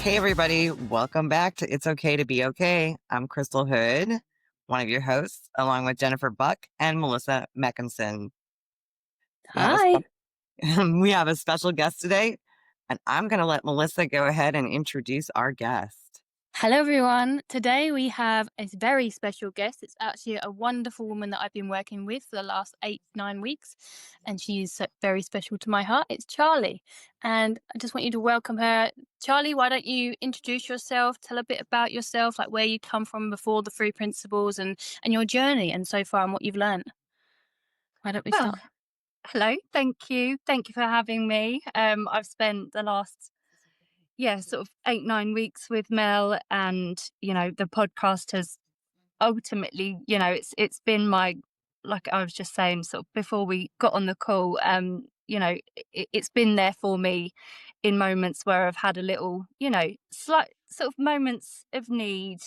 Hey, everybody. Welcome back to It's Okay to Be Okay. I'm Chrystal Hood, one of your hosts, along with Jennifer Buck and Melissa Meckinson. We have a, Hi. we have a special guest today, and I'm going to let Melissa go ahead and introduce our guest. Hello, everyone. Today we have a very special guest. It's actually a wonderful woman that I've been working with for the last 8-9 weeks, and she's very special to my heart. It's Charley, and I just want you to welcome her. Charley, why don't you introduce yourself, tell a bit about yourself, like where you come from before the three principles and your journey and so far and what you've learned. Why don't we Well, start? hello. Thank you. Thank you for having me. I've spent the last, sort of 8-9 weeks with Mel, and the podcast has ultimately, it's been my, like I was just saying, sort of before we got on the call, it's been there for me in moments where I've had a little, slight sort of moments of need.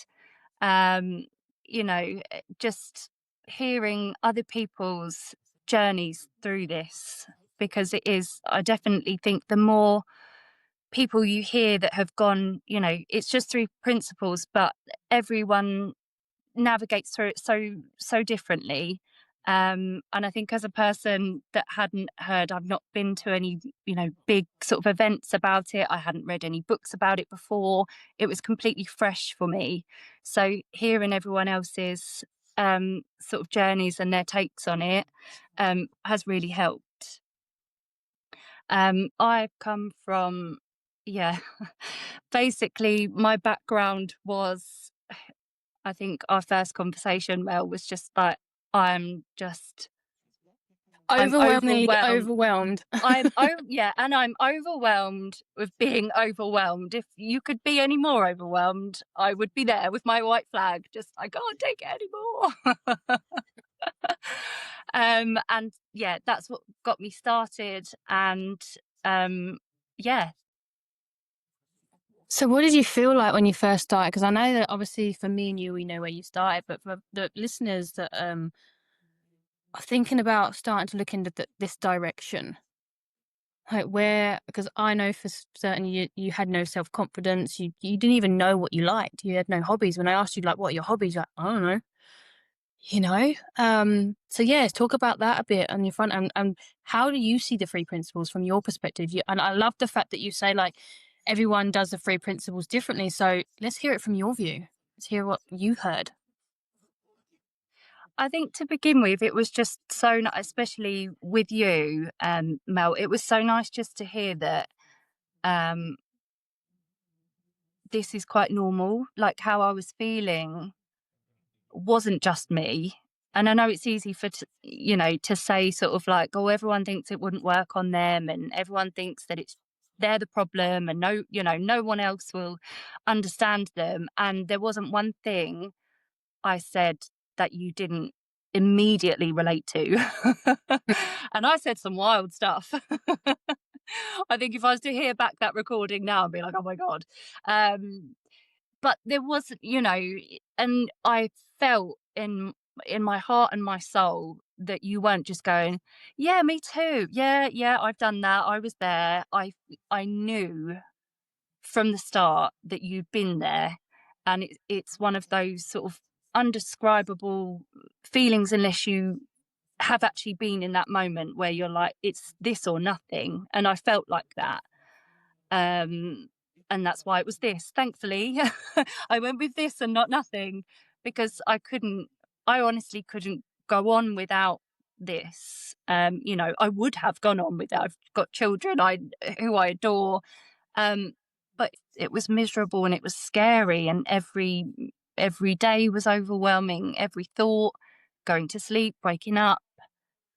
Just hearing other people's journeys through this, because I definitely think the more people you hear that have gone, it's just three principles, but everyone navigates through it so differently. And I think as a person that hadn't heard, I've not been to any, big sort of events about it. I hadn't read any books about it before. It was completely fresh for me. So hearing everyone else's sort of journeys and their takes on it has really helped. I've come from, yeah, basically my background was, I think our first conversation, Mel, was just like, I'm Overwhelmingly overwhelmed. overwhelmed. And I'm overwhelmed with being overwhelmed. If you could be any more overwhelmed, I would be there with my white flag. Just, I can't take it anymore. And yeah, that's what got me started. And yeah. So what did you feel like when you first started? Because I know that obviously for me and you, we know where you started, but for the listeners that are thinking about starting to look into this direction, like where, because I know for certain you had no self-confidence, you didn't even know what you liked, you had no hobbies. When I asked you like what are your hobbies, like, I don't know, so yeah, talk about that a bit on your front, and how do you see the three principles from your perspective? And I love the fact that you say like everyone does the three principles differently, so let's hear it from your view. Let's hear what you heard. I think to begin with, it was just so, especially with you, Mel, it was so nice just to hear that this is quite normal. Like how I was feeling wasn't just me. And I know it's easy to say sort of like, oh, everyone thinks it wouldn't work on them, and everyone thinks that they're the problem, and no one else will understand them. And there wasn't one thing I said that you didn't immediately relate to. And I said some wild stuff. I think if I was to hear back that recording now, I'd be like, oh my God. But there was, and I felt in my heart and my soul that you weren't just going, yeah, me too. Yeah, I've done that. I was there. I knew from the start that you'd been there. And it's one of those sort of undescribable feelings unless you have actually been in that moment where you're like, it's this or nothing. And I felt like that. And that's why it was this. Thankfully, I went with this and not nothing, because I honestly couldn't go on without this. I would have gone on without. I've got children who I adore. But it was miserable and it was scary, and every day was overwhelming, every thought, going to sleep, waking up.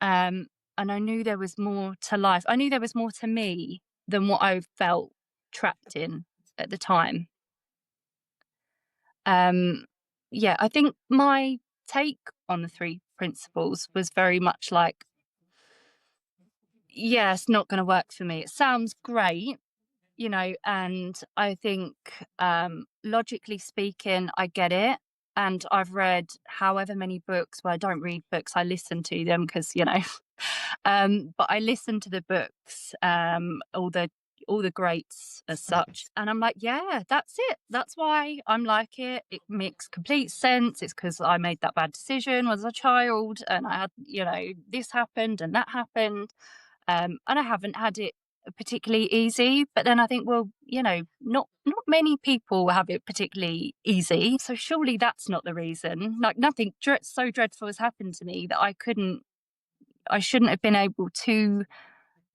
And I knew there was more to life. I knew there was more to me than what I felt trapped in at the time. I think my take on the three principles was very much like, yeah, it's not going to work for me. It sounds great, and I think logically speaking, I get it. And I've read however many books. Well, I don't read books, I listen to them because, but I listen to the books, all the all the greats as such. And I'm like, yeah, that's it. That's why I'm like it. It makes complete sense. It's because I made that bad decision as a child, and I had, this happened and that happened. And I haven't had it particularly easy. But then I think, well, not many people have it particularly easy. So surely that's not the reason. Like, nothing so dreadful has happened to me that I shouldn't have been able to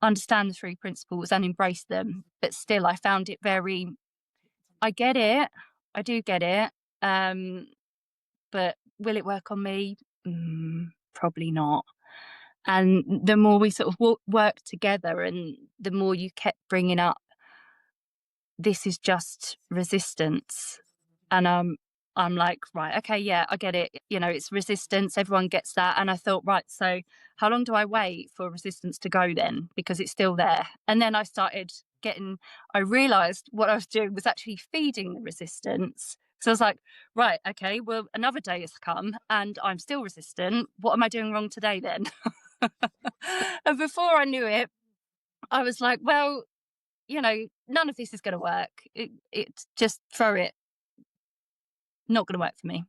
understand the 3 principles and embrace them. But still, I found it I get it. I do get it. But will it work on me? Probably not. And the more we sort of worked together, and the more you kept bringing up, this is just resistance. And I'm like, right, okay, yeah, I get it. It's resistance. Everyone gets that. And I thought, right, so how long do I wait for resistance to go then? Because it's still there. And then I realized what I was doing was actually feeding the resistance. So I was like, right, okay, well, another day has come and I'm still resistant. What am I doing wrong today then? And before I knew it, I was like, well, none of this is going to work. It's just throw it. Not going to work for me.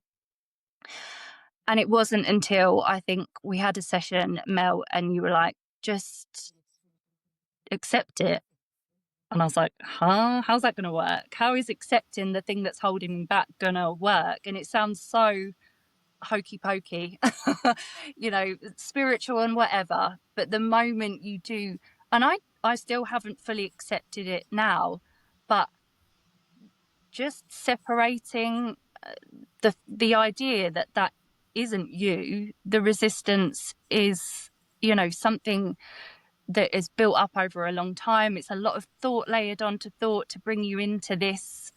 And it wasn't until I think we had a session, Mel, and you were like, just accept it. And I was like, huh? How's that going to work? How is accepting the thing that's holding me back going to work? And it sounds so hokey pokey, spiritual and whatever. But the moment you do, and I still haven't fully accepted it now, but just separating the idea that isn't you, the resistance is, something that is built up over a long time. It's a lot of thought layered onto thought to bring you into this,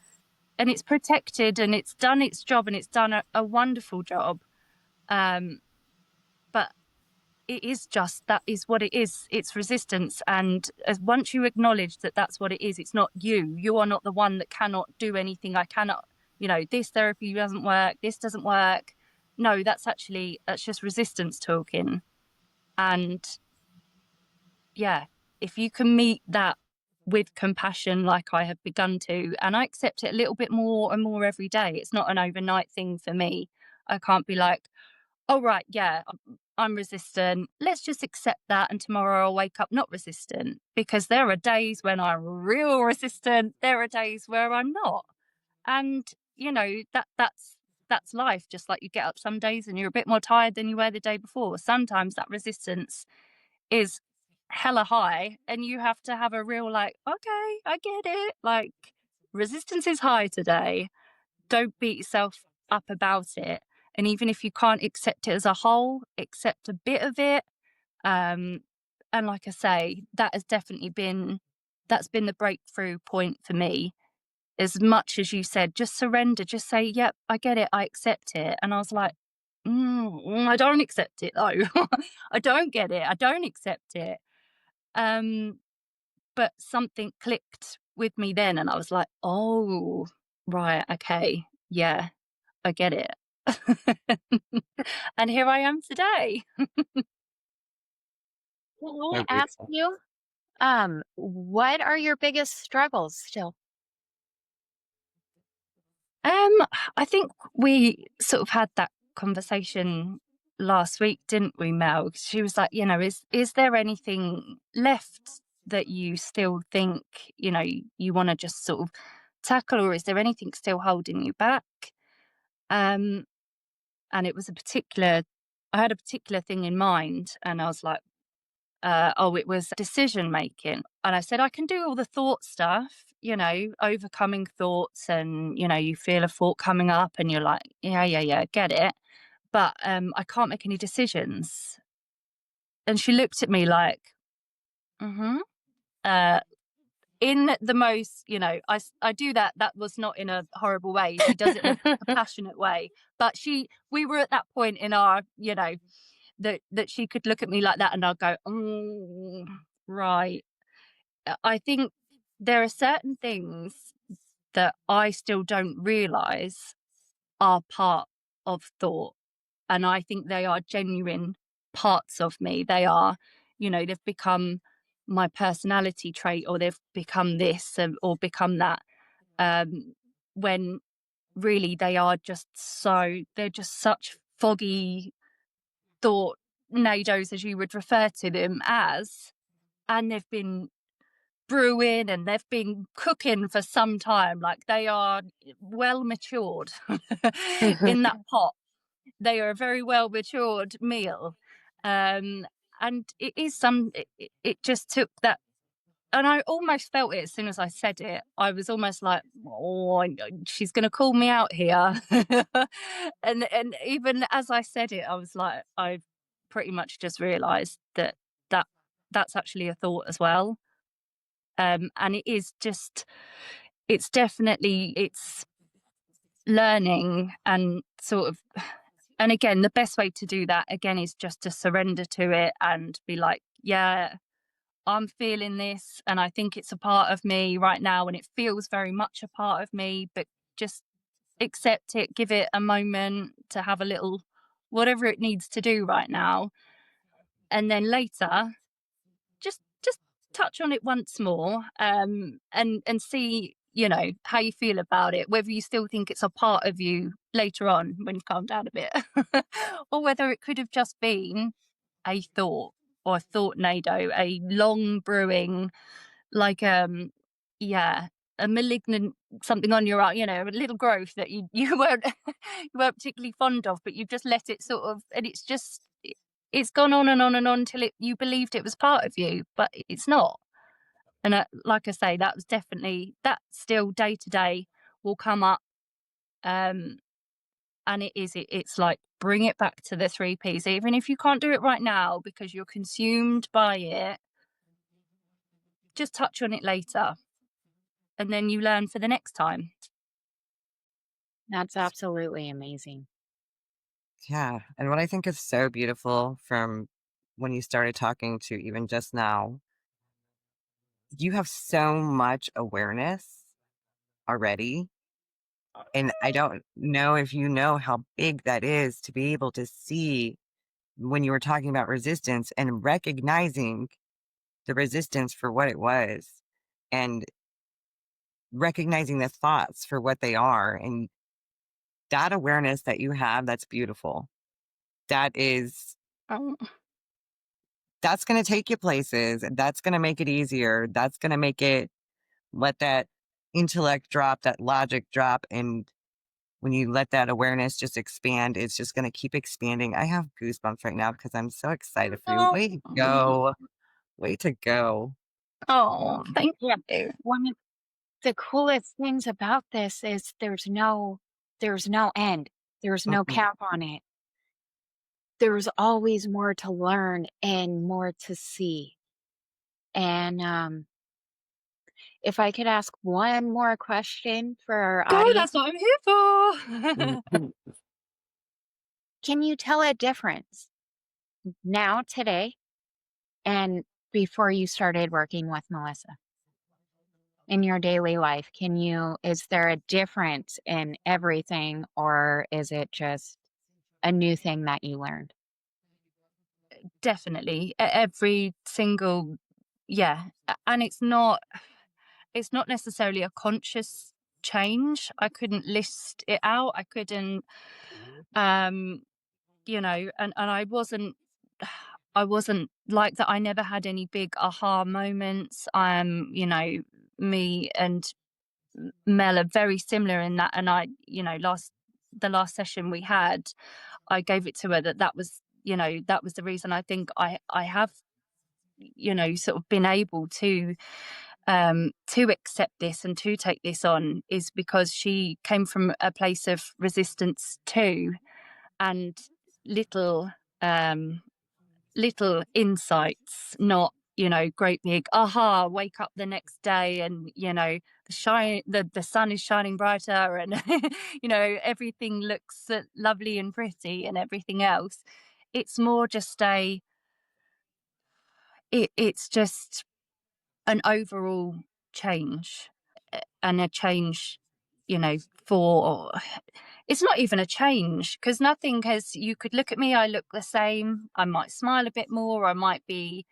and it's protected and it's done its job and it's done a wonderful job. But it is just, that is what it is. It's resistance. And once you acknowledge that that's what it is, it's not you. You are not the one that cannot do anything. I cannot, this therapy doesn't work. This doesn't work. No, that's just resistance talking. And yeah, if you can meet that with compassion, like I have begun to, and I accept it a little bit more and more every day. It's not an overnight thing for me. I can't be like, oh, right, yeah, I'm resistant. Let's just accept that. And tomorrow I'll wake up not resistant, because there are days when I'm real resistant. There are days where I'm not. And, that's life. Just like you get up some days and you're a bit more tired than you were the day before. Sometimes that resistance is hella high and you have to have a real like, okay, I get it. Like, resistance is high today. Don't beat yourself up about it. And even if you can't accept it as a whole, accept a bit of it. And like I say, that's been the breakthrough point for me. As much as you said, just surrender, just say, yep, I get it, I accept it. And I was like, I don't accept it though. I don't get it, I don't accept it. But something clicked with me then, and I was like, oh, right, okay, yeah, I get it. And here I am today. Can I ask you, what are your biggest struggles still? I think we sort of had that conversation last week, didn't we, Mel? She was like, is there anything left that you still think, you want to just sort of tackle, or is there anything still holding you back? And it was I had a particular thing in mind, and I was like, it was decision making. And I said, I can do all the thought stuff, overcoming thoughts, and, you feel a thought coming up and you're like, yeah, get it. But I can't make any decisions. And she looked at me like, in the most, I do that. That was not in a horrible way. She does it in a compassionate way. But we were at that point in our, that she could look at me like that and I'll go, right. I think there are certain things that I still don't realise are part of thought. And I think they are genuine parts of me. They are, they've become my personality trait, or they've become this or become that, when really they're just such foggy thought nados, as you would refer to them as, and they've been brewing and they've been cooking for some time. Like, they are well matured in that pot. They are a very well matured meal. And it is it just took that, and I almost felt it as soon as I said it. I was almost like, oh, she's going to call me out here. And even as I said it, I was like, I pretty much just realised that's actually a thought as well. And it is just, it's learning and sort of, and again, the best way to do that again is just to surrender to it and be like, yeah, I'm feeling this and I think it's a part of me right now and it feels very much a part of me, but just accept it, give it a moment to have a little whatever it needs to do right now. And then later, just touch on it once more, and see, you know, how you feel about it, whether you still think it's a part of you later on when you calm down a bit, or whether it could have just been a thought or a thought nado, a long brewing, like yeah, a malignant something on your, you know, a little growth that you weren't you weren't particularly fond of, but you've just let it sort of, and it's gone on and on and on till you believed it was part of you, but it's not. And like I say, that was definitely, that still day to day will come up. And it's like, bring it back to the 3 Ps. Even if you can't do it right now because you're consumed by it, just touch on it later. And then you learn for the next time. That's absolutely amazing. Yeah. And what I think is so beautiful from when you started talking to even just now, you have so much awareness already. And I don't know if you know how big that is to be able to see when you were talking about resistance and recognizing the resistance for what it was and recognizing the thoughts for what they are. And that awareness that you have, that's beautiful. That is, Oh, that's going to take you places. That's going to make it easier. That's going to make it, let that intellect drop, that logic drop. And when you let that awareness just expand, it's just going to keep expanding. I have goosebumps right now because I'm so excited for you. Way to go. Way to go. oh, thank Yeah. you. One of the coolest things about this is there's no end. There's no Mm-mm. cap on it. There's always more to learn and more to see. And if I could ask one more question for our Go, audience, that's what I'm here for. Mhm. can you tell a difference now, today, and before you started working with Melissa in your daily life? Is there a difference in everything, or is it just a new thing that you learned? Definitely. Every single, yeah. And it's not necessarily a conscious change. I couldn't list it out. I couldn't, you know, and I wasn't like that. I never had any big aha moments. You know, me and Mel are very similar in that. And you know, the last session we had, I gave it to her that was, you know, that was the reason I think I have, you know, sort of been able to accept this and to take this on, is because she came from a place of resistance too, and little little insights, not, you know, great big aha, wake up the next day and, you know, the sun is shining brighter and you know, everything looks lovely and pretty and everything else. It's more just it's just an overall change, and a change, you know, for, it's not even a change because nothing has, you could look at me, I look the same, I might smile a bit more, I might be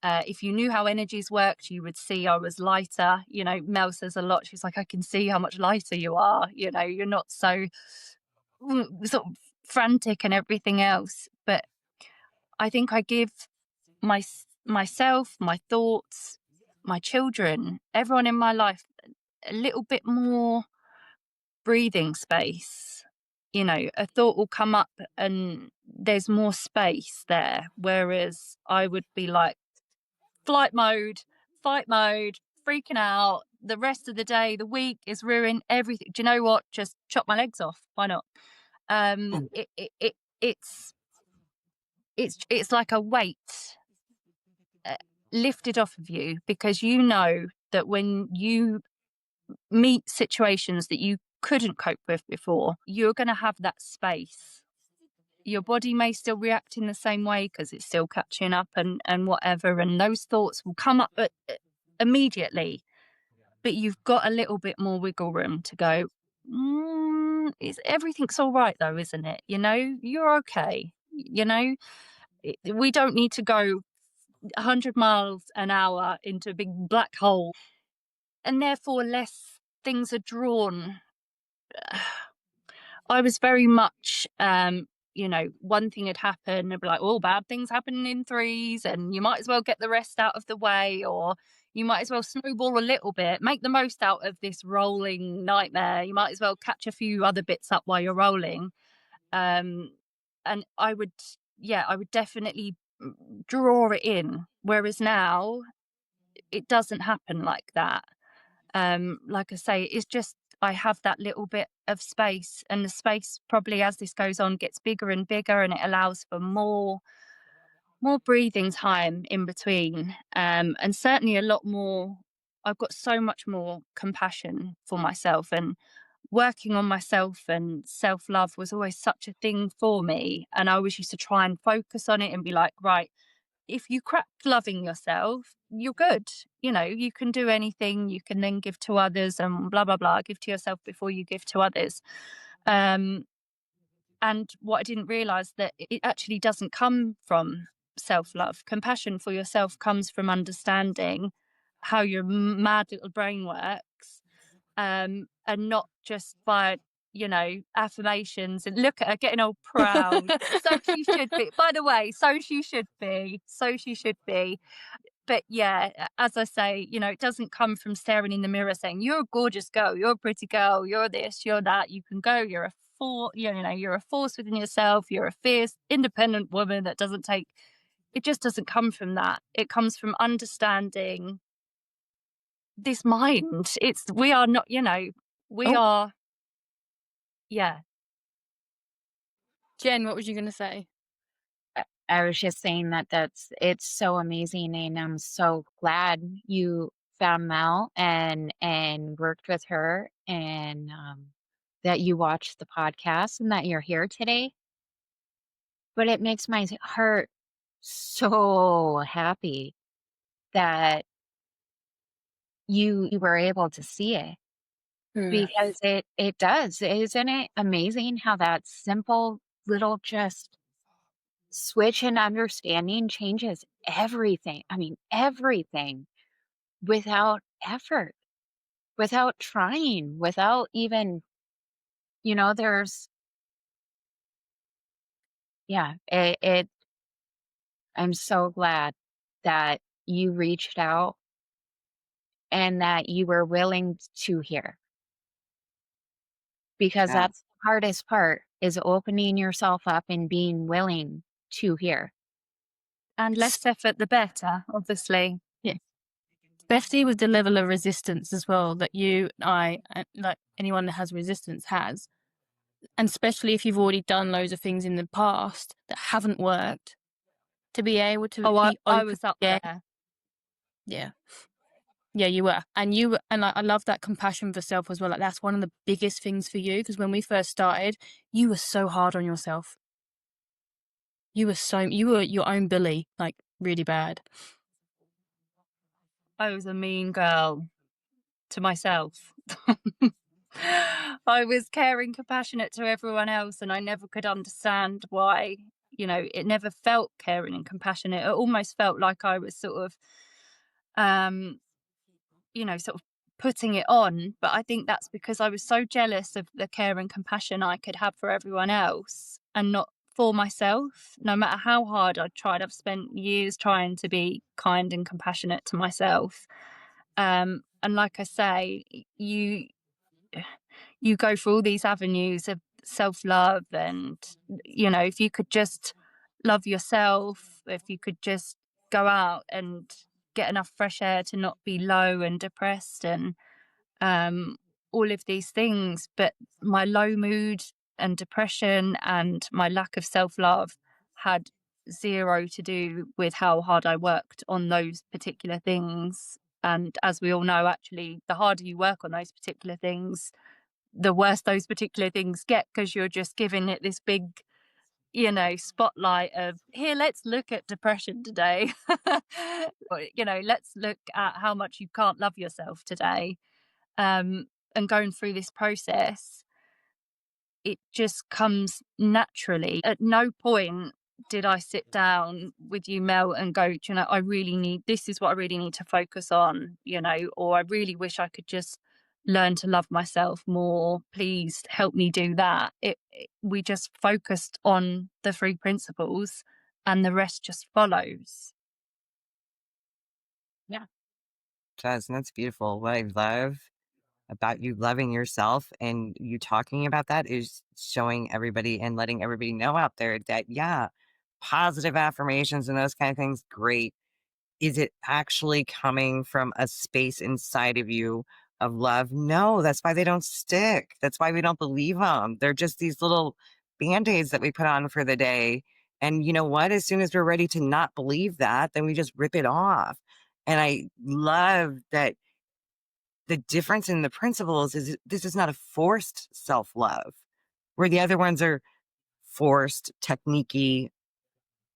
If you knew how energies worked, you would see I was lighter. You know, Mel says a lot. She's like, I can see how much lighter you are. You know, you're not so sort of frantic and everything else. But I think I give myself, my thoughts, my children, everyone in my life a little bit more breathing space. You know, a thought will come up and there's more space there. Whereas I would be like, flight mode, fight mode, freaking out. The rest of the day, the week is ruined. Everything. Do you know what? Just chop my legs off. Why not? It's like a weight lifted off of you, because you know that when you meet situations that you couldn't cope with before, you're going to have that space. Your body may still react in the same way because it's still catching up and whatever, and those thoughts will come up immediately, but you've got a little bit more wiggle room to go, everything's all right though, isn't it? You know, you're okay. You know, we don't need to go 100 miles an hour into a big black hole, and therefore less things are drawn. I was very much, you know, one thing had happened, and be like, oh, bad things happen in threes, and you might as well get the rest out of the way, or you might as well snowball a little bit, make the most out of this rolling nightmare. You might as well catch a few other bits up while you're rolling. And I would definitely draw it in. Whereas now it doesn't happen like that. Like I say, it's just, I have that little bit of space, and the space probably as this goes on gets bigger and bigger, and it allows for more breathing time in between, and certainly a lot more. I've got so much more compassion for myself, and working on myself and self-love was always such a thing for me, and I always used to try and focus on it and be like, right, if you crack loving yourself, you're good. You know, you can do anything, you can then give to others, and blah blah blah. Give to yourself before you give to others. And what I didn't realize, that it actually doesn't come from self-love. Compassion for yourself comes from understanding how your mad little brain works, and not just by, you know, affirmations and look at her getting all proud. So she should be, by the way, so she should be. But yeah, as I say, you know, it doesn't come from staring in the mirror saying, you're a gorgeous girl, you're a pretty girl, you're this, you're that, you can go, you're a you're a force within yourself, you're a fierce, independent woman that doesn't take, it just doesn't come from that. It comes from understanding this mind. We are not, you know, we are, yeah. Jen, what was you going to say? I was just saying it's so amazing, and I'm so glad you found Mel and worked with her, and that you watched the podcast and that you're here today. But it makes my heart so happy that you were able to see it, because it does. Isn't it amazing how that simple little just switch in understanding changes everything? I mean, everything, without effort, without trying, without even, you know, I'm so glad that you reached out and that you were willing to hear, because Yeah. that's the hardest part, is opening yourself up and being willing to hear. And less effort, the better, obviously. Especially with the level of resistance as well that you, I, like anyone that has resistance has. And especially if you've already done loads of things in the past that haven't worked, to be able to be I open was up again. there. Yeah, you were. And like, I love that compassion for self as well. Like, that's one of the biggest things for you, because when we first started, you were so hard on yourself. You were your own bully, like really bad. I was a mean girl to myself. I was caring, compassionate to everyone else, and I never could understand why, you know, it never felt caring and compassionate. It almost felt like I was sort of, you know, sort of putting it on. But I think that's because I was so jealous of the care and compassion I could have for everyone else and not for myself. No matter how hard I tried, I've spent years trying to be kind and compassionate to myself. And like I say, you go through all these avenues of self-love, and you know, if you could just love yourself, if you could just go out and get enough fresh air to not be low and depressed, and um all of these things. But my low mood and depression and my lack of self-love had zero to do with how hard I worked on those particular things. And as we all know, actually, the harder you work on those particular things, the worse those particular things get, because you're just giving it this big, you know, spotlight of, here, let's look at depression today. Or, you know, let's look at how much you can't love yourself today. And going through this process, it just comes naturally. At no point did I sit down with you, Mel, and go, you know, this is what I really need to focus on, you know, or I really wish I could just learn to love myself more. Please help me do that. We just focused on the 3 principles and the rest just follows. Yeah. Does, and that's beautiful. What I love about you loving yourself and you talking about that is showing everybody and letting everybody know out there that, yeah, positive affirmations and those kind of things, great. Is it actually coming from a space inside of you of love? No, that's why they don't stick. That's why we don't believe them. They're just these little band-aids that we put on for the day. And you know what? As soon as we're ready to not believe that, then we just rip it off. And I love that the difference in the principles is this is not a forced self-love, where the other ones are forced, techniquey,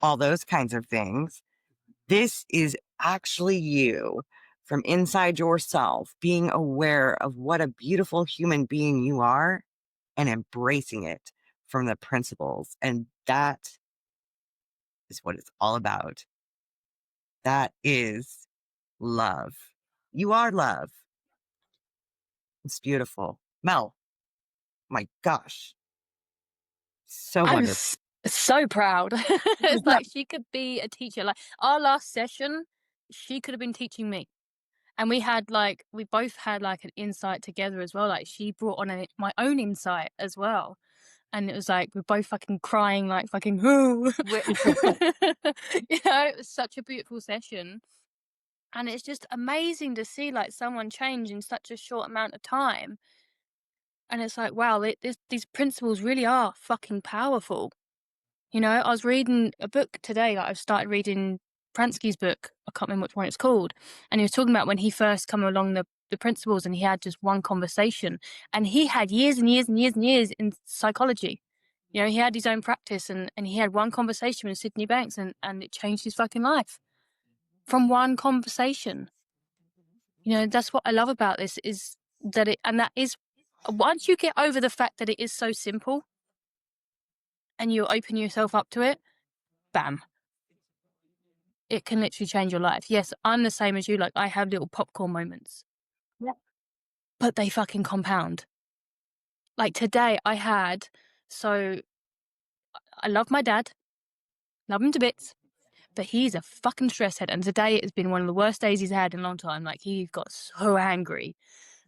all those kinds of things. This is actually you from inside yourself being aware of what a beautiful human being you are and embracing it from the principles. And that is what it's all about. That is love. You are love. It's beautiful. Mel, my gosh. So I'm wonderful. so proud. It's like she could be a teacher. Like our last session, she could have been teaching me. And we both had like an insight together as well. Like she brought on my own insight as well. And it was like, we're both fucking crying, like fucking, you know, it was such a beautiful session. And it's just amazing to see like someone change in such a short amount of time. And it's like, wow, these principles really are fucking powerful. You know, I was reading a book today. Like I've started reading Pransky's book. I can't remember which one it's called. And he was talking about when he first come along the principles, and he had just one conversation. And he had years and years and years and years in psychology. You know, he had his own practice, and he had one conversation with Sydney Banks, and it changed his fucking life from one conversation. You know, that's what I love about this, is that that is, once you get over the fact that it is so simple and you open yourself up to it, bam, it can literally change your life. Yes, I'm the same as you. Like, I have little popcorn moments. Yeah. But they fucking compound. Like today so I love my dad, love him to bits, but he's a fucking stress head. And today has been one of the worst days he's had in a long time. Like, he got so angry.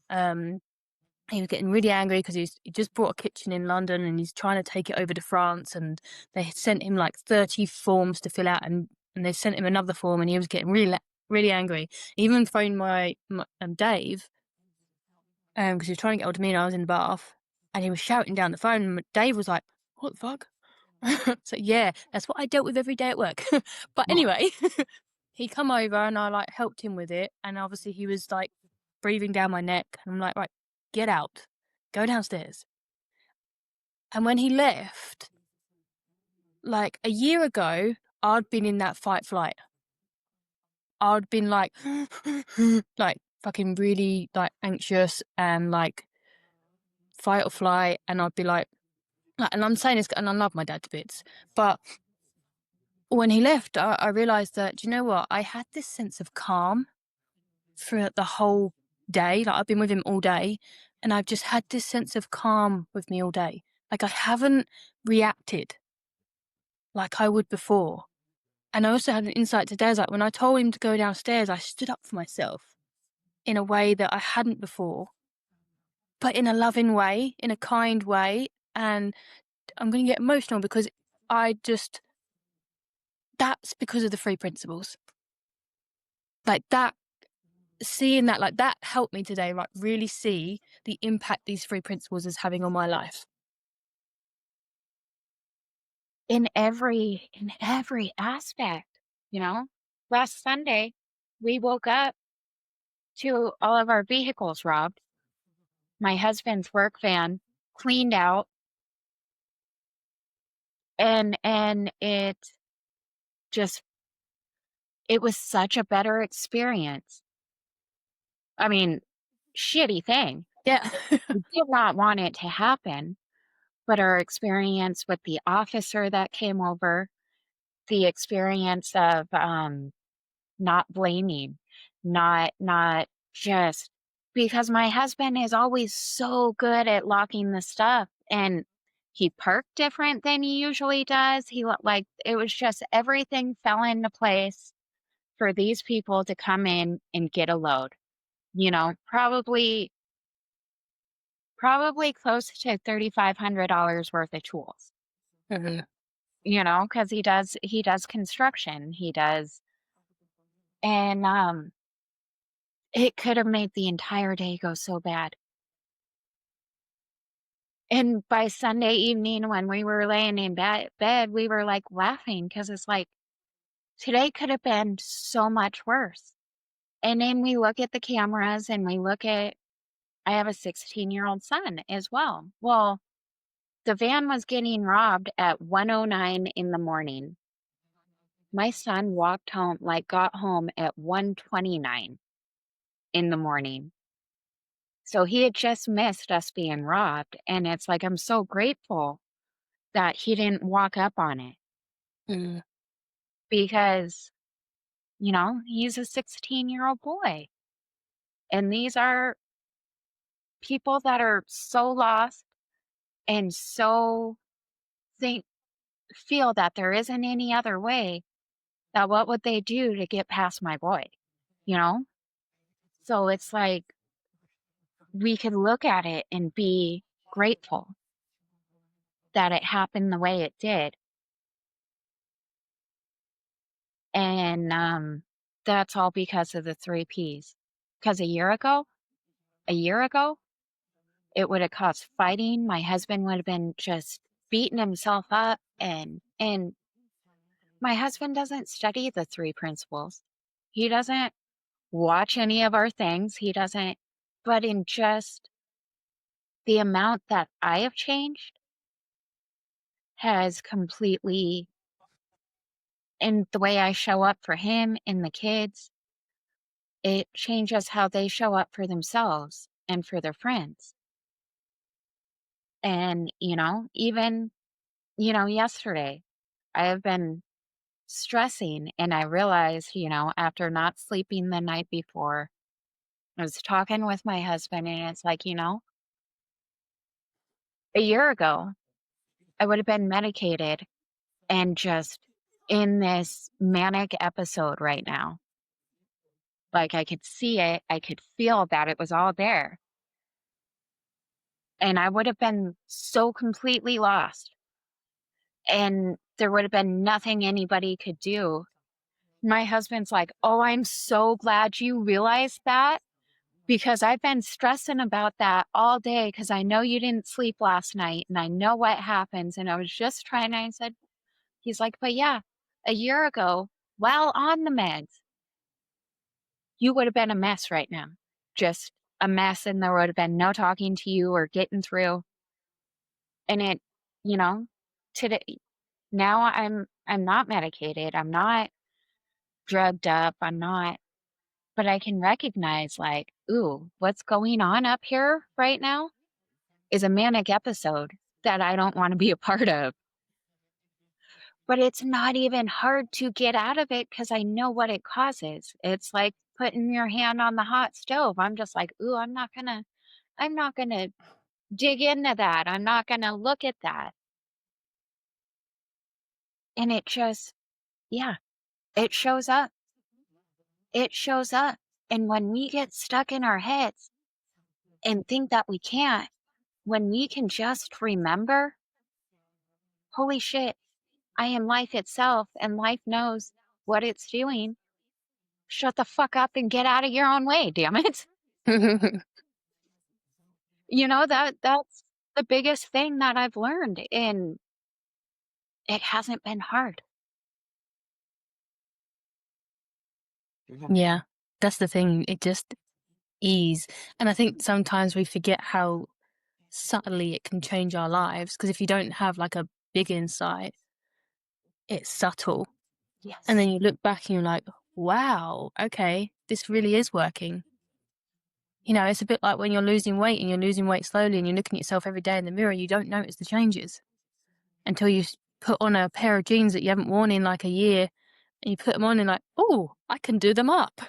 He was getting really angry because he just bought a kitchen in London, and he's trying to take it over to France, and they sent him like 30 forms to fill out, and they sent him another form, and he was getting really, really angry. He even phoned my Dave, because he was trying to get hold of me, and I was in the bath, and he was shouting down the phone, and Dave was like, what the fuck? So yeah, that's what I dealt with every day at work. But anyway, he come over, and I like helped him with it, and obviously he was like breathing down my neck, and I'm like, right, get out, go downstairs. And when he left, like a year ago, I'd been in that fight flight. I'd been like, like fucking really like anxious and like fight or flight. And I'd be like, and I'm saying this, and I love my dad to bits, but when he left, I realized that, do you know what? I had this sense of calm throughout the whole day. Like, I've been with him all day, and I've just had this sense of calm with me all day. Like, I haven't reacted like I would before. And I also had an insight today. I was like, when I told him to go downstairs, I stood up for myself in a way that I hadn't before, but in a loving way, in a kind way. And I'm going to get emotional because that's because of the three principles. Like that, seeing that, like that helped me today, like really see the impact these three principles is having on my life. In every aspect, you know? Last Sunday, we woke up to all of our vehicles robbed. My husband's work van cleaned out, and it just it was such a better experience. I mean, shitty thing. Yeah. We did not want it to happen, but our experience with the officer that came over, the experience of not blaming, not just because my husband is always so good at locking the stuff, and he parked different than he usually does. Like, it was just everything fell into place for these people to come in and get a load. You know, probably close to $3,500 worth of tools. Mhm. You know, because he does construction, and it could have made the entire day go so bad. And by Sunday evening, when we were laying in bed, we were like laughing because it's like, today could have been so much worse. And then we look at the cameras and I have a 16-year-old son as well. Well, the van was getting robbed at 1:09 in the morning. My son got home at 1:29 in the morning. So he had just missed us being robbed. And it's like, I'm so grateful that he didn't walk up on it Mm. because, he's a 16-year-old boy. And these are people that are so lost and so think feel that there isn't any other way, that what would they do to get past my boy? You know? So it's like we could look at it and be grateful that it happened the way it did. And that's all because of the three P's. Because a year ago, it would have caused fighting. My husband would have been just beating himself up, and my husband doesn't study the three principles. He doesn't watch any of our things. He doesn't, but in just the amount that I have changed has completely, in the way I show up for him and the kids, it changes how they show up for themselves and for their friends. And, even, yesterday, I have been stressing, and I realized, after not sleeping the night before, I was talking with my husband, and it's like, a year ago, I would have been medicated and just in this manic episode right now. Like, I could see it, I could feel that it was all there. And I would have been so completely lost. And there would have been nothing anybody could do. My husband's like, "Oh, I'm so glad you realized that, because I've been stressing about that all day because I know you didn't sleep last night and I know what happens. And I was just trying." I said, he's like, "But yeah, a year ago, while on the meds, you would have been a mess right now. Just a mess, and there would have been no talking to you or getting through." And it, you know, today, now I'm not medicated. I'm not drugged up. I'm not, but I can recognize, like, ooh, what's going on up here right now is a manic episode that I don't want to be a part of. But it's not even hard to get out of it because I know what it causes. It's like putting your hand on the hot stove. I'm just like, "Ooh, I'm not gonna dig into that. I'm not gonna look at that." And it just yeah, it shows up. It shows up. And when we get stuck in our heads and think that we can't, when we can just remember, "Holy shit, I am life itself, and life knows what it's doing. Shut the fuck up and get out of your own way, damn it." That's the biggest thing that I've learned, and it hasn't been hard. Yeah. Yeah, that's the thing. It just ease. And I think sometimes we forget how subtly it can change our lives. Because if you don't have like a big insight, it's subtle. And Yes. then you look back and you're like, wow, okay, this really is working. It's a bit like when you're losing weight and you're losing weight slowly and you're looking at yourself every day in the mirror, you don't notice the changes until you put on a pair of jeans that you haven't worn in like a year and you put them on and like, oh, I can do them up.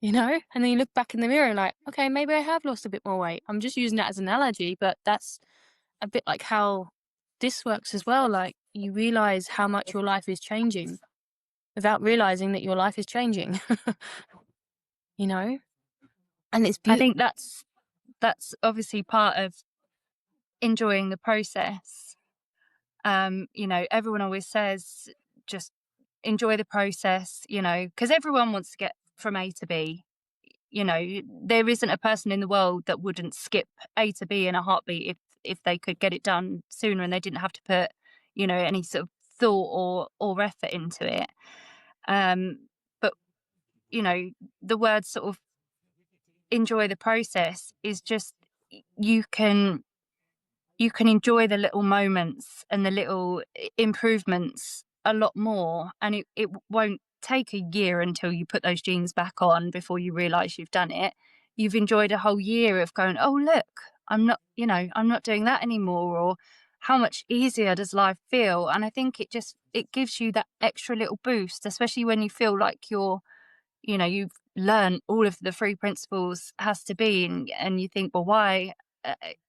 And then you look back in the mirror and like, okay, maybe I have lost a bit more weight. I'm just using that as an analogy, but that's a bit like how this works as well. Like you realize how much your life is changing without realizing that your life is changing, you know? And it's I beautiful. think that's obviously part of enjoying the process. Everyone always says just enjoy the process, because everyone wants to get from A to B. There isn't a person in the world that wouldn't skip A to B in a heartbeat if they could get it done sooner and they didn't have to put, any sort of thought or effort into it. But the word sort of enjoy the process is just you can enjoy the little moments and the little improvements a lot more, and it won't take a year until you put those jeans back on before you realize you've done it. You've enjoyed a whole year of going, oh look, I'm not doing that anymore, or how much easier does life feel? And I think it gives you that extra little boost, especially when you feel like you've learned all of the three principles has to be, and you think, well, why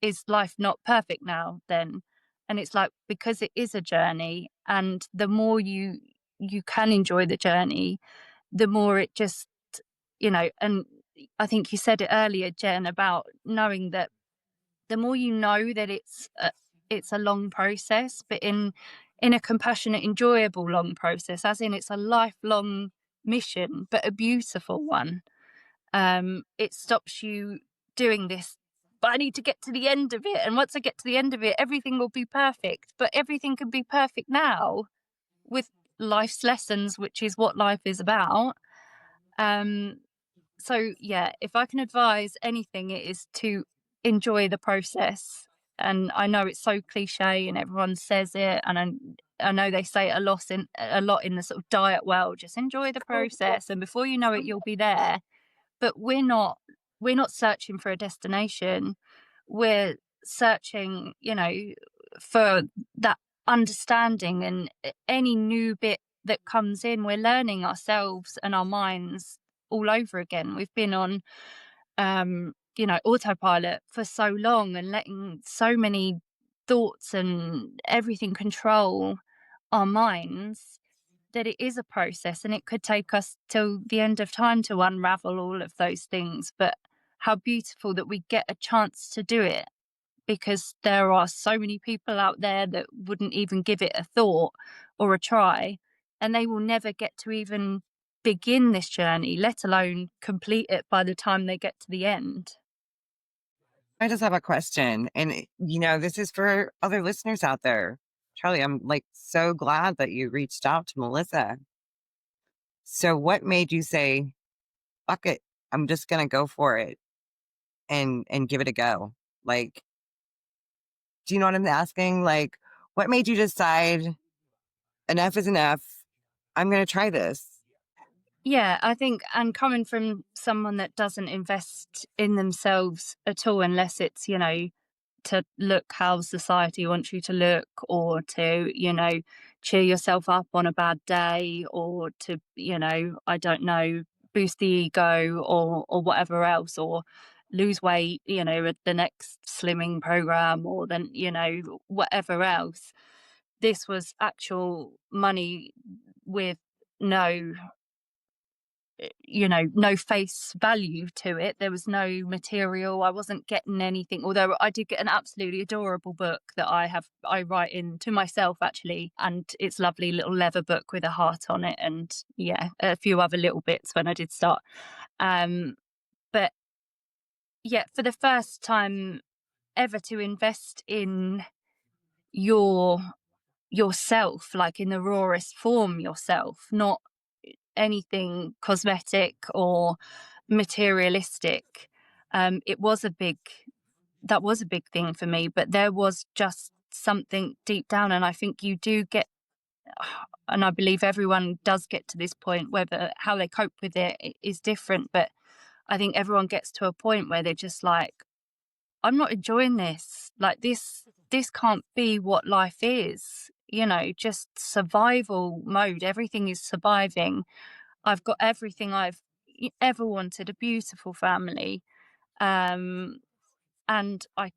is life not perfect now then? And it's like, because it is a journey, and the more you can enjoy the journey, the more it just, and I think you said it earlier, Jen, about knowing that the more you know that it's a long process, but in a compassionate, enjoyable long process, as in it's a lifelong mission, but a beautiful one. It stops you doing this, but I need to get to the end of it, and once I get to the end of it, everything will be perfect. But everything can be perfect now with life's lessons, which is what life is about. So yeah, if I can advise anything, it is to enjoy the process. And I know it's so cliche and everyone says it, and I know they say it a lot in the sort of diet world, just enjoy the process and before you know it you'll be there. But we're not searching for a destination. We're searching, for that understanding, and any new bit that comes in, we're learning ourselves and our minds all over again. We've been on autopilot for so long and letting so many thoughts and everything control our minds, that it is a process, and it could take us till the end of time to unravel all of those things. But how beautiful that we get a chance to do it, because there are so many people out there that wouldn't even give it a thought or a try, and they will never get to even begin this journey, let alone complete it by the time they get to the end. I just have a question. And, this is for other listeners out there. Charlie, I'm like so glad that you reached out to Melissa. So, what made you say, fuck it, I'm just going to go for it and give it a go? Like, do you know what I'm asking? Like, what made you decide enough is enough? I'm going to try this. Yeah, I think, and coming from someone that doesn't invest in themselves at all, unless it's, to look how society wants you to look, or to, cheer yourself up on a bad day, or to, you know, I don't know, boost the ego, or whatever else, or lose weight, you know, at the next slimming program, or then, you know, whatever else. This was actual money with no, you know, no face value to it. There was no material. I wasn't getting anything, although I did get an absolutely adorable book that I write in to myself, actually, and it's lovely little leather book with a heart on it, and yeah, a few other little bits when I did start. But yeah, for the first time ever to invest in your yourself, like in the rawest form yourself, not anything cosmetic or materialistic. It was a big That was a big thing for me, but there was just something deep down, and I think you do get, and I believe everyone does get to this point, whether how they cope with it is different, but I think everyone gets to a point where they're just like, I'm not enjoying this. Like, this can't be what life is. You know, just survival mode. Everything is surviving. I've got everything I've ever wanted, a beautiful family. And I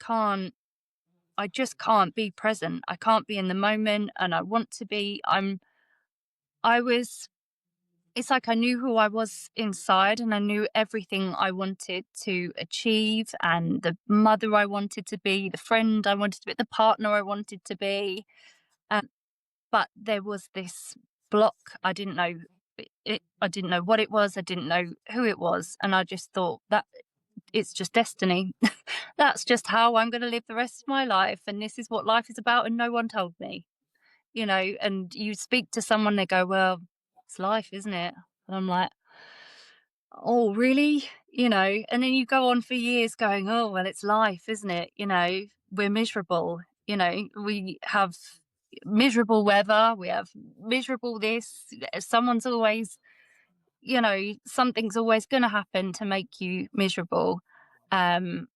just can't be present. I can't be in the moment, and I want to be. I was It's like I knew who I was inside, and I knew everything I wanted to achieve, and the mother I wanted to be, the friend I wanted to be, the partner I wanted to be. But there was this block. I didn't know I didn't know what it was. I didn't know who it was. And I just thought that it's just destiny. That's just how I'm going to live the rest of my life. And this is what life is about. And no one told me, you know. And you speak to someone, they go, well, it's life, isn't it? And I'm like, oh, really? You know, and then you go on for years going, oh, well, it's life, isn't it? You know, we're miserable. You know, we have miserable weather, we have miserable this. Someone's always, you know, something's always going to happen to make you miserable. Um,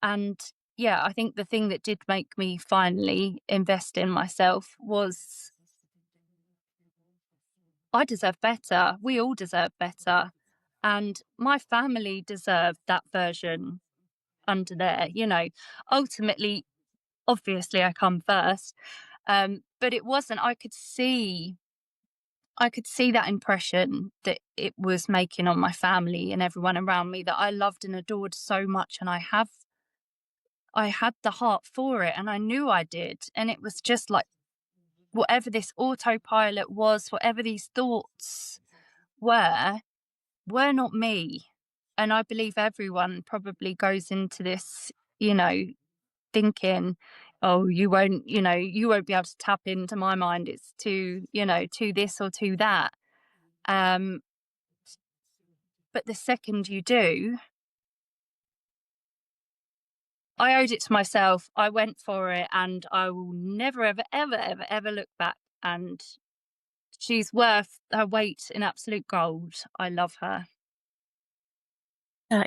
and yeah, I think the thing that did make me finally invest in myself was I deserve better. We all deserve better. And my family deserved that version under there. You know, ultimately, obviously, I come first. But it wasn't, I could see that impression that it was making on my family and everyone around me that I loved and adored so much. And I had the heart for it, and I knew I did. And it was just like, whatever this autopilot was, whatever these thoughts were not me. And I believe everyone probably goes into this, you know, thinking, oh, you won't be able to tap into my mind. It's too, you know, to this or to that. But the second you do, I owed it to myself. I went for it, and I will never, ever, ever, ever, ever look back. And she's worth her weight in absolute gold. I love her.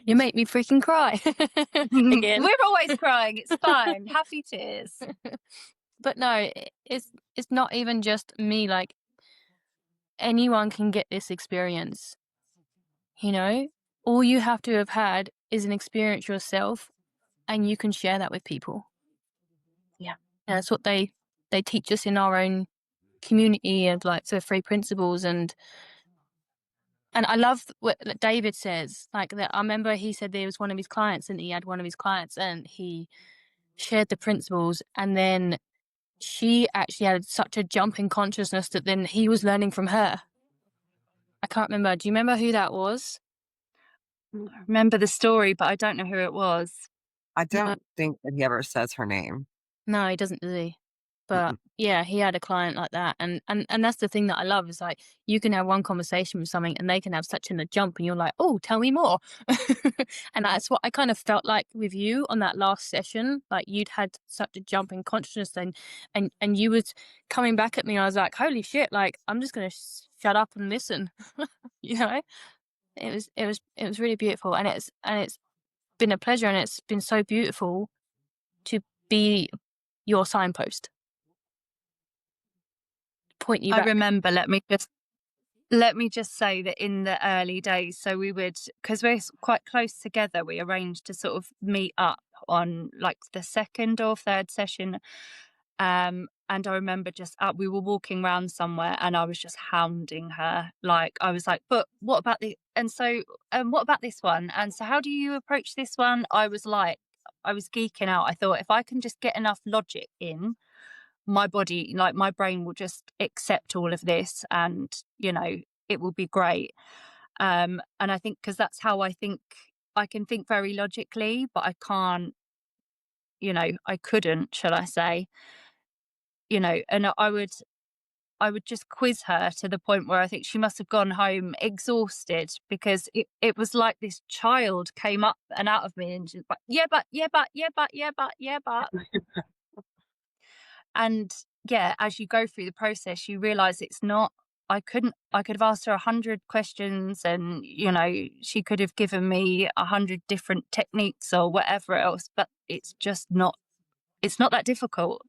You make me freaking cry again. We're always crying. It's fine. Happy tears. But no, it's not even just me. Like, anyone can get this experience. You know, all you have to have had is an experience yourself, and you can share that with people. Yeah. And that's what they teach us in our own community of, like, the 3 principles. And I love what David says. Like, that, I remember he said there was one of his clients, and he had one of his clients, and he shared the principles, and then she actually had such a jump in consciousness that then he was learning from her. I can't remember. Do you remember who that was? I remember the story, but I don't know who it was. I No, don't think that he ever says her name. no, he doesn't, does he? But Mm-mm. yeah, he had a client like that, and that's the thing that I love, is like, you can have one conversation with something, and they can have such a jump, and you're like, oh, tell me more. And that's what I kind of felt like with you on that last session. Like, you'd had such a jump in consciousness, and you was coming back at me. And I was like, holy shit! Like, I'm just gonna shut up and listen. You know, it was really beautiful, and it's been a pleasure, and it's been so beautiful to be your signpost. point you I back. remember, let me just say that in the early days, so we would, because we're quite close together, we arranged to sort of meet up on like the second or third session. And I remember we were walking around somewhere and I was just hounding her. Like, I was like, but what about what about this one? And so how do you approach this one? I was geeking out. I thought, if I can just get enough logic in, my body, like my brain, will just accept all of this, and it will be great. And I think, because that's how I think. I can think very logically, but I can't, I couldn't, shall I say. And I would just quiz her to the point where I think she must have gone home exhausted, because it was like this child came up and out of me and she's like, yeah, but, yeah, but, yeah, but, yeah, but, yeah, but. And yeah, as you go through the process, you realize it's not, I could have asked her 100 questions, and, she could have given me 100 different techniques or whatever else, but it's not that difficult.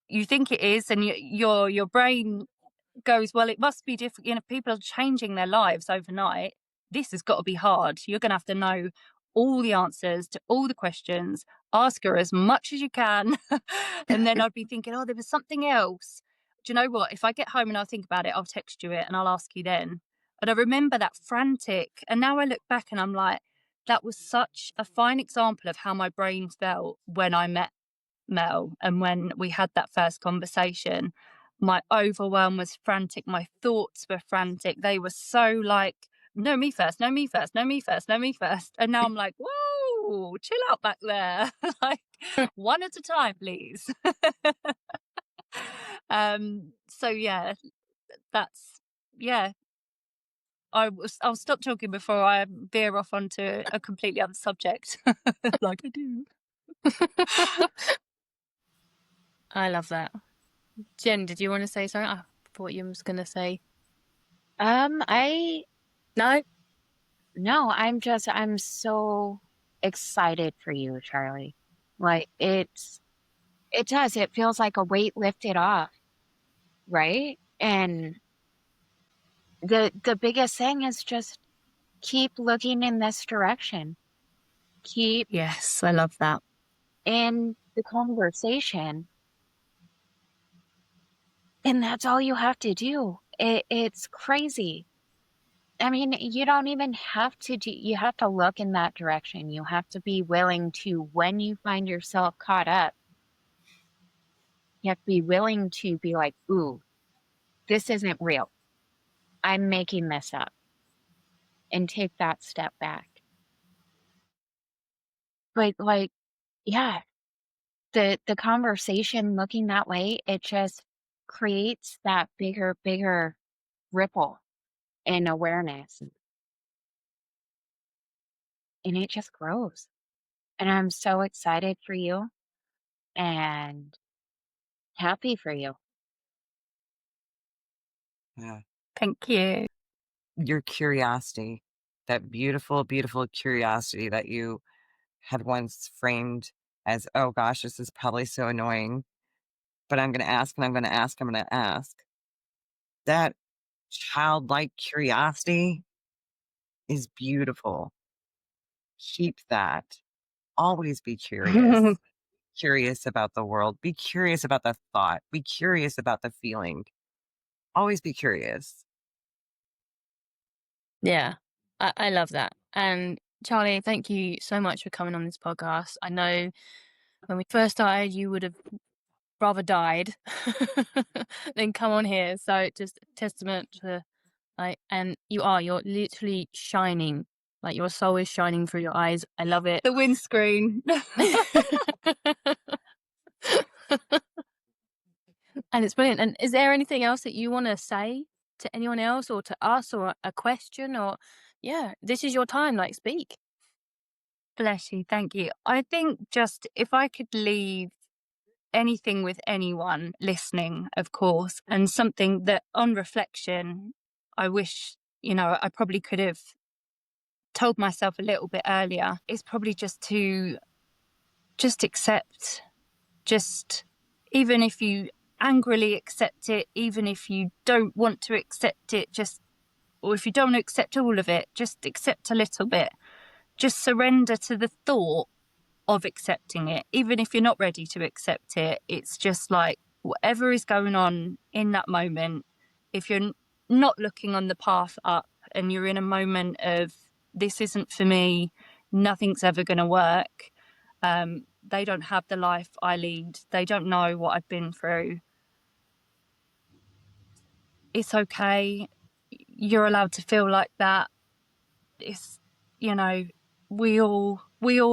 You think it is, and your brain goes, well, it must be different. People are changing their lives overnight. This has got to be hard. You're going to have to know all the answers to all the questions, ask her as much as you can. And then I'd be thinking, oh, there was something else. Do you know what? If I get home and I'll think about it, I'll text you it and I'll ask you then. But I remember that frantic. And now I look back and I'm like, that was such a fine example of how my brain felt when I met Mel and when we had that first conversation. My overwhelm was frantic. My thoughts were frantic. They were so like, no, me first, no, me first, no, me first, no, me first. And now I'm like, whoa, chill out back there. Like, one at a time, please. So yeah, yeah. I'll stop talking before I veer off onto a completely other subject, like I do. I love that. Jen, did you want to say something? I thought you was going to say. I No? No, I'm so excited for you, Charley. Like, it feels like a weight lifted off, right? And the biggest thing is just keep looking in this direction. Keep Yes, I love that. in the conversation. And that's all you have to do. It's crazy. I mean, you don't even have to you have to look in that direction. You have to be willing to, when you find yourself caught up, you have to be willing to be like, ooh, this isn't real. I'm making this up. And take that step back. But like, yeah, the conversation looking that way, it just creates that bigger ripple in awareness. And it just grows. And I'm so excited for you and happy for you. Yeah. Thank you. Your curiosity, that beautiful, beautiful curiosity that you had once framed as, oh gosh, this is probably so annoying, but I'm going to ask and I'm going to ask, I'm going to ask. That childlike curiosity is beautiful. Keep that. Always be curious. Curious about the world. Be curious about the thought. Be curious about the feeling. Always be curious. Yeah, I love that. And Charley, thank you so much for coming on this podcast. I know when we first started, you would have rather died than come on here. So just a testament to, like, and you're literally shining. Like, your soul is shining through your eyes. I love it. The windscreen. And it's brilliant. And is there anything else that you want to say to anyone else or to us, or a question, or yeah, this is your time, like, speak. Bless you. Thank you. I think just if I could leave anything with anyone listening, of course, and something that on reflection, I wish, I probably could have told myself a little bit earlier, is probably just to just accept, just even if you angrily accept it, even if you don't want to accept it, or if you don't want to accept all of it, just accept a little bit. Just surrender to the thought of accepting it, even if you're not ready to accept it. It's just like whatever is going on in that moment, if you're not looking on the path up and you're in a moment of, this isn't for me, nothing's ever going to work, they don't have the life I lead, they don't know what I've been through, it's okay. You're allowed to feel like that. It's, we all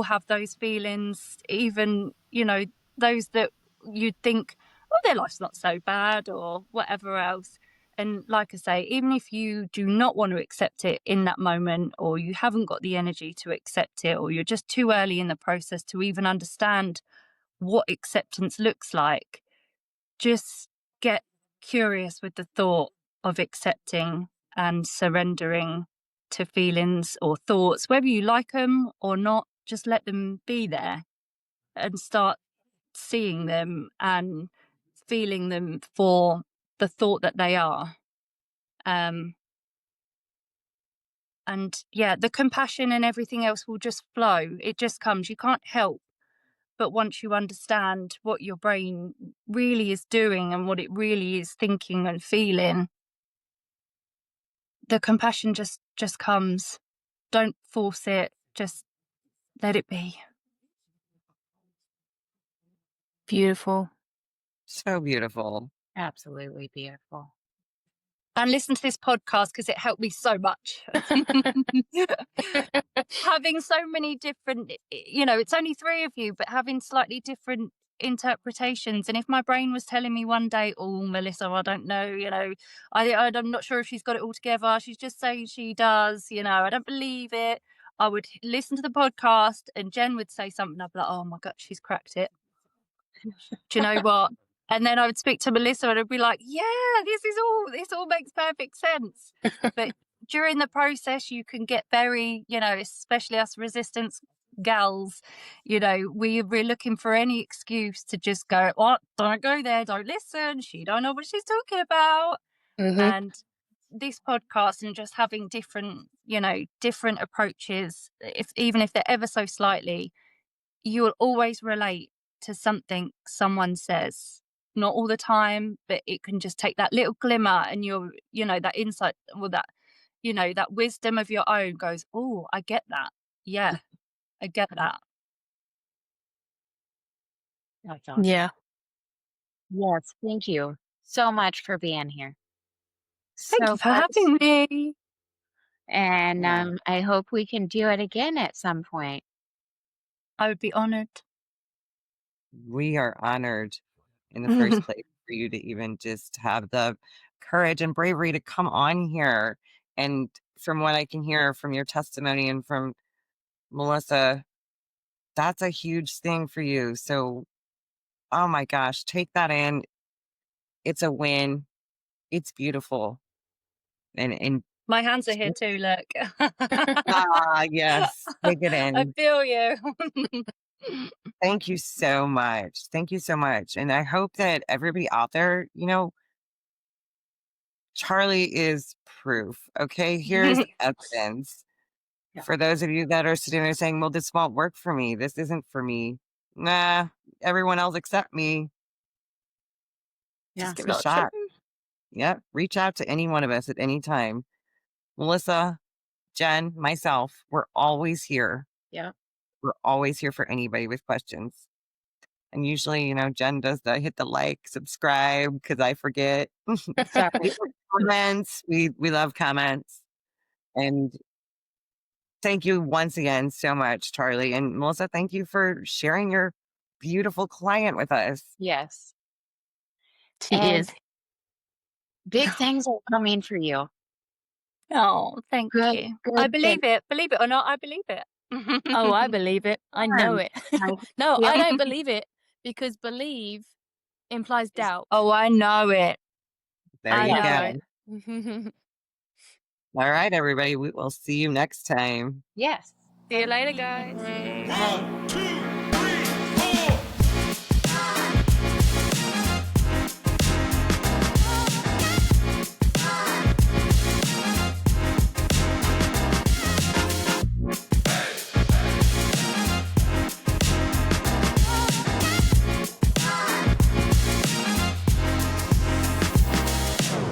have those feelings, even, those that you'd think, oh, their life's not so bad or whatever else. And like I say, even if you do not want to accept it in that moment, or you haven't got the energy to accept it, or you're just too early in the process to even understand what acceptance looks like, just get curious with the thought of accepting and surrendering to feelings or thoughts, whether you like them or not. Just let them be there and start seeing them and feeling them for the thought that they are. And yeah, the compassion and everything else will just flow. It just comes. You can't help. But once you understand what your brain really is doing and what it really is thinking and feeling, the compassion just comes. Don't force it. Just let it be. Beautiful. So beautiful. Absolutely beautiful. And listen to this podcast because it helped me so much. Having so many different, it's only 3 of you, but having slightly different interpretations. And if my brain was telling me one day, oh, Melissa, I don't know, I'm not sure if she's got it all together, she's just saying she does, I don't believe it, I would listen to the podcast and Jen would say something, I'd be like, oh my God, she's cracked it. Do you know what? And then I would speak to Melissa and I'd be like, yeah, this all makes perfect sense. But during the process, you can get very, especially us resistance gals, we're looking for any excuse to just go, what? Don't go there, don't listen, she don't know what she's talking about. Mm-hmm. And this podcast and just having different approaches, even if they're ever so slightly, you will always relate to something someone says. Not all the time, but it can just take that little glimmer and that insight, or that, that wisdom of your own goes, oh, I get that. Yeah, I get that. That's awesome. Yeah. Yes, thank you so much for being here. Thank So you for fun. having me. And Yeah. I hope we can do it again at some point. I would be honored. We are honored in the first place for you to even just have the courage and bravery to come on here. And from what I can hear from your testimony and from Melissa, that's a huge thing for you. So, oh my gosh, take that in. It's a win. It's beautiful. And My hands are here too, look. yes, take it I in. feel you. Thank you so much. Thank you so much. And I hope that everybody out there, Charley is proof. Okay, here's evidence. Yeah. For those of you that are sitting there saying, well, this won't work for me, this isn't for me. Nah, everyone else except me. Just give it a shot. Yep. Reach out to any one of us at any time. Melissa, Jen, myself, we're always here. Yeah. We're always here for anybody with questions. And usually, Jen does the hit the like, subscribe, because I forget. Sorry. Comments. We love comments. And thank you once again so much, Charley. And Melissa, thank you for sharing your beautiful client with us. Yes. She And is. big things are coming for you. Oh, thank Good, you. good I things. believe it. Believe it or not, I believe it. Oh, I believe it. I know it. No, I don't believe it, because believe implies doubt. Oh, I know it. There I you know go. it. All right, everybody. We will see you next time. Yes. See you later, guys. Bye. 1, 2,